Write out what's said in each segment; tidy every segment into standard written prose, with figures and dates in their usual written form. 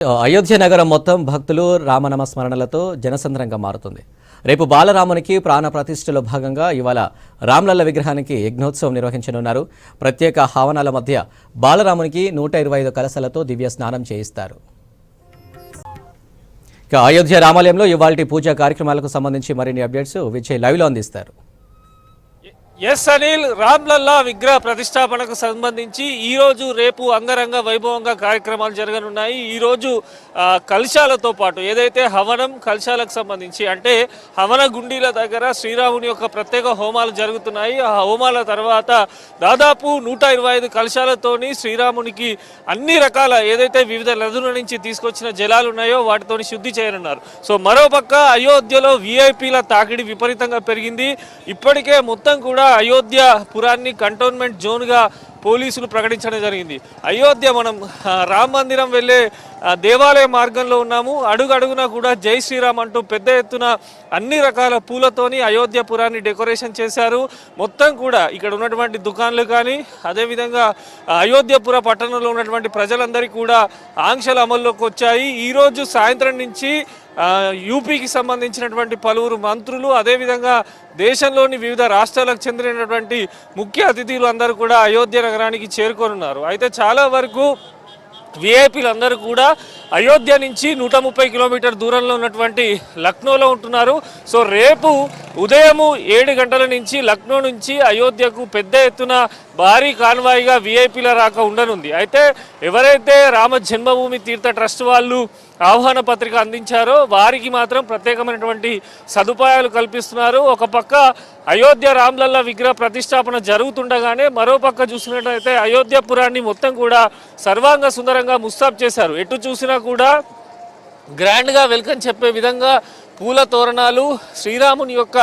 అయోధ్య నగరం మొత్తం భక్తులు రామనామస్మరణలతో జనసంద్రంగా మారుతుంది. రేపు బాలరామునికి ప్రాణ ప్రతిష్ఠలో భాగంగా ఇవాళ రామ్లల్ల విగ్రహానికి యజ్ఞోత్సవం నిర్వహించనున్నారు. ప్రత్యేక హవనాల మధ్య బాలరామునికి 125 కలశాలతో దివ్య స్నానం చేయిస్తారు. అయోధ్య రామాలయంలో ఇవాల్టి పూజా కార్యక్రమాలకు సంబంధించి మరిన్ని అప్డేట్స్ విజయ్ లైవ్లో అందిస్తారు. ఎస్ అనిల్, రామ్లల్లా విగ్రహ ప్రతిష్టాపనకు సంబంధించి ఈరోజు రేపు అంగరంగ వైభవంగా కార్యక్రమాలు జరగనున్నాయి. ఈరోజు కలశాలతో పాటు ఏదైతే హవనం కలశాలకు సంబంధించి అంటే హవన గుండీల దగ్గర శ్రీరాముని యొక్క ప్రత్యేక హోమాలు జరుగుతున్నాయి. ఆ హోమాల తర్వాత దాదాపు 125 కలశాలతోని శ్రీరామునికి అన్ని రకాల ఏదైతే వివిధ నదుల నుంచి తీసుకొచ్చిన జలాలు ఉన్నాయో వాటితోని శుద్ధి చేయనున్నారు. సో మరోపక్క అయోధ్యలో విఐపీల తాకిడి విపరీతంగా పెరిగింది. ఇప్పటికే మొత్తం కూడా అయోధ్య పురాన్ని కంటోన్మెంట్ జోన్గా పోలీసులు ప్రకటించడం జరిగింది. అయోధ్య మనం రామ మందిరం వెళ్ళే దేవాలయ మార్గంలో ఉన్నాము. అడుగడుగునా కూడా జై శ్రీరామ్ అంటూ పెద్ద ఎత్తున అన్ని రకాల పూలతోని అయోధ్య పురాన్ని డెకరేషన్ చేశారు. మొత్తం కూడా ఇక్కడ ఉన్నటువంటి దుకాణాలు కానీ అదేవిధంగా అయోధ్యపుర పట్టణంలో ఉన్నటువంటి ప్రజలందరికీ కూడా ఆంక్షలు అమల్లోకి వచ్చాయి. ఈరోజు సాయంత్రం నుంచి యూపీకి సంబంధించినటువంటి పలువురు మంత్రులు అదేవిధంగా దేశంలోని వివిధ రాష్ట్రాలకు చెందినటువంటి ముఖ్య అతిథులు అందరూ కూడా అయోధ్య నగరానికి చేరుకోనున్నారు. అయితే చాలా వరకు విఐపీలందరూ కూడా అయోధ్య నుంచి 130 కిలోమీటర్ దూరంలో ఉన్నటువంటి లక్నోలో ఉంటున్నారు. సో రేపు ఉదయము 7 గంటల నుంచి లక్నో నుంచి అయోధ్యకు పెద్ద ఎత్తున భారీ కాన్వాయ్గా విఐపీల రాక ఉండనుంది. అయితే ఎవరైతే రామ జన్మభూమి తీర్థ ట్రస్ట్ వాళ్ళు ఆహ్వాన పత్రిక అందించారో వారికి మాత్రం ప్రత్యేకమైనటువంటి సదుపాయాలు కల్పిస్తున్నారు. ఒక పక్క అయోధ్య రామ్లల్లా విగ్రహ ప్రతిష్టాపన జరుగుతుండగానే మరో పక్క చూసినట్లయితే అయోధ్యపురాన్ని మొత్తం కూడా సర్వాంగ సుందరంగా ముస్తాబ్ చేశారు. ఎటు చూసినా కూడా గ్రాండ్గా వెల్కమ్ చెప్పే విధంగా పూల తోరణాలు, శ్రీరాముని యొక్క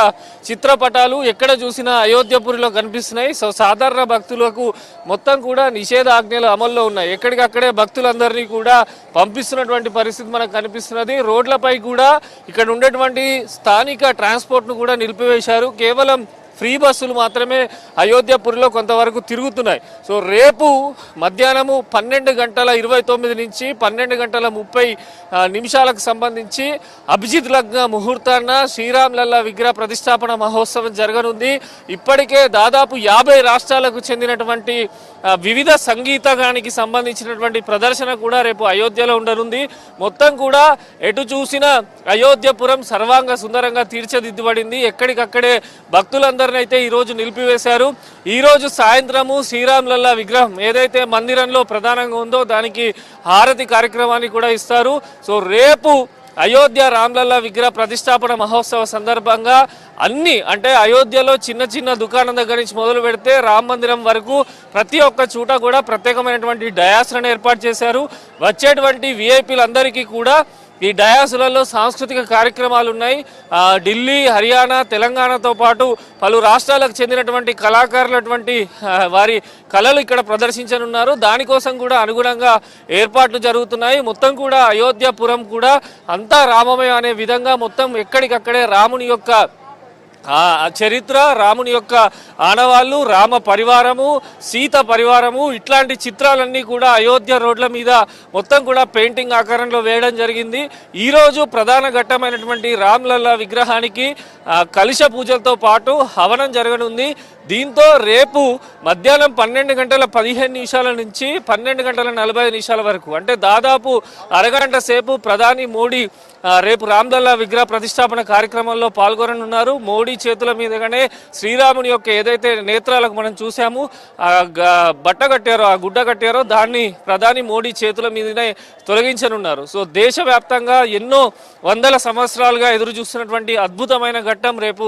చిత్రపటాలు ఎక్కడ చూసినా అయోధ్యపురిలో కనిపిస్తున్నాయి. సో సాధారణ భక్తులకు మొత్తం కూడా నిషేధాజ్ఞలు అమల్లో ఉన్నాయి. ఎక్కడికక్కడే భక్తులందరినీ కూడా పంపిస్తున్నటువంటి పరిస్థితి మనకు కనిపిస్తున్నది. రోడ్లపై కూడా ఇక్కడ ఉండేటువంటి స్థానిక ట్రాన్స్పోర్ట్ను కూడా నిలిపివేశారు. కేవలం ఫ్రీ బస్సులు మాత్రమే అయోధ్యపురిలో కొంతవరకు తిరుగుతున్నాయి. సో రేపు మధ్యాహ్నము 12:29 నుంచి 12:30 సంబంధించి అభిజిత్ లగ్న ముహూర్తాన శ్రీరామ్లల్లా విగ్రహ ప్రతిష్టాపన మహోత్సవం జరగనుంది. ఇప్పటికే దాదాపు 50 రాష్ట్రాలకు చెందినటువంటి వివిధ సంగీతగానికి సంబంధించినటువంటి ప్రదర్శన కూడా రేపు అయోధ్యలో ఉండనుంది. మొత్తం కూడా ఎటు చూసినా అయోధ్యపురం సర్వాంగ సుందరంగా తీర్చిదిద్దబడింది. ఎక్కడికక్కడే భక్తులందరూ అయితే ఈరోజు నిలిపివేశారు. ఈరోజు సాయంత్రము శ్రీరామ్లల్లా విగ్రహం ఏదైతే మందిరంలో ప్రధానంగా ఉందో దానికి హారతి కార్యక్రమాన్ని కూడా ఇస్తారు. సో రేపు అయోధ్య రామ్లల్లా విగ్రహ ప్రతిష్టాపన మహోత్సవ సందర్భంగా అన్ని అంటే అయోధ్యలో చిన్న చిన్న దుకాణం దగ్గర నుంచి మొదలు పెడితే రామ మందిరం వరకు ప్రతి ఒక్క చోట కూడా ప్రత్యేకమైనటువంటి డయాస్లను ఏర్పాటు చేశారు. వచ్చేటువంటి విఐపీలందరికీ కూడా ఈ డయాసులలో సాంస్కృతిక కార్యక్రమాలు ఉన్నాయి. ఢిల్లీ, హర్యానా, తెలంగాణతో పాటు పలు రాష్ట్రాలకు చెందినటువంటి కళాకారులటువంటి వారి కళలు ఇక్కడ ప్రదర్శించనున్నారు. దానికోసం కూడా అనుగుణంగా ఏర్పాట్లు జరుగుతున్నాయి. మొత్తం కూడా అయోధ్యపురం కూడా అంతా రామమయం అనే విధంగా మొత్తం ఎక్కడికక్కడే రాముని యొక్క చరిత్ర, రాముని యొక్క ఆనవాళ్ళు, రామ పరివారము, సీత పరివారము ఇట్లాంటి చిత్రాలన్నీ కూడా అయోధ్య రోడ్ల మీద మొత్తం కూడా పెయింటింగ్ ఆకారంలో వేయడం జరిగింది. ఈరోజు ప్రధాన ఘట్టమైనటువంటి రామ్లల్లా విగ్రహానికి కలశ పూజలతో పాటు హవనం జరగనుంది. దీంతో రేపు మధ్యాహ్నం 12:15 నుంచి 12:45 వరకు అంటే దాదాపు అరగంట సేపు ప్రధాని మోడీ రేపు రామ్లల్లా విగ్రహ ప్రతిష్టాపన కార్యక్రమంలో పాల్గొననున్నారు. మోడీ చేతుల మీదగానే శ్రీరాముని యొక్క ఏదైతే నేత్రాలకు మనం చూసాము బట్ట కట్టారో ఆ గుడ్డ కట్టారో దాన్ని ప్రధాని మోడీ చేతుల మీదనే తొలగించనున్నారు. సో దేశవ్యాప్తంగా ఎన్నో వందల సంవత్సరాలుగా ఎదురు చూస్తున్నటువంటి అద్భుతమైన ఘట్టం రేపు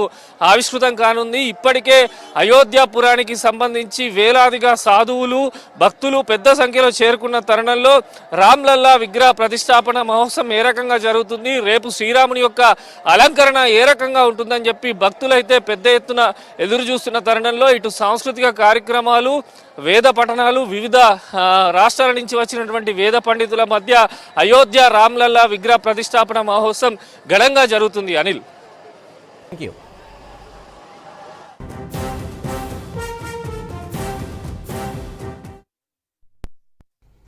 ఆవిష్కృతం కానుంది. ఇప్పటికే అయోధ్యపురానికి సంబంధించి వేలాదిగా సాధువులు భక్తులు పెద్ద సంఖ్యలో చేరుకున్న తరుణంలో రామ్లల్లా విగ్రహ ప్రతిష్టాపన మహోత్సవం ఏ రకంగా జరుగుతుంది, రేపు శ్రీరాముని యొక్క అలంకరణ ఏ రకంగా ఉంటుందని చెప్పి భక్తులైతే పెద్ద ఎత్తున ఎదురు చూస్తున్న తరుణంలో ఇటు సాంస్కృతిక కార్యక్రమాలు, వేద పఠనాలు, వివిధ రాష్ట్రాల నుంచి వచ్చినటువంటి వేద పండితుల మధ్య అయోధ్య రామ్లల్లా విగ్రహ ప్రతిష్టాపన మహోత్సవం ఘనంగా జరుగుతుంది. Anil, thank you.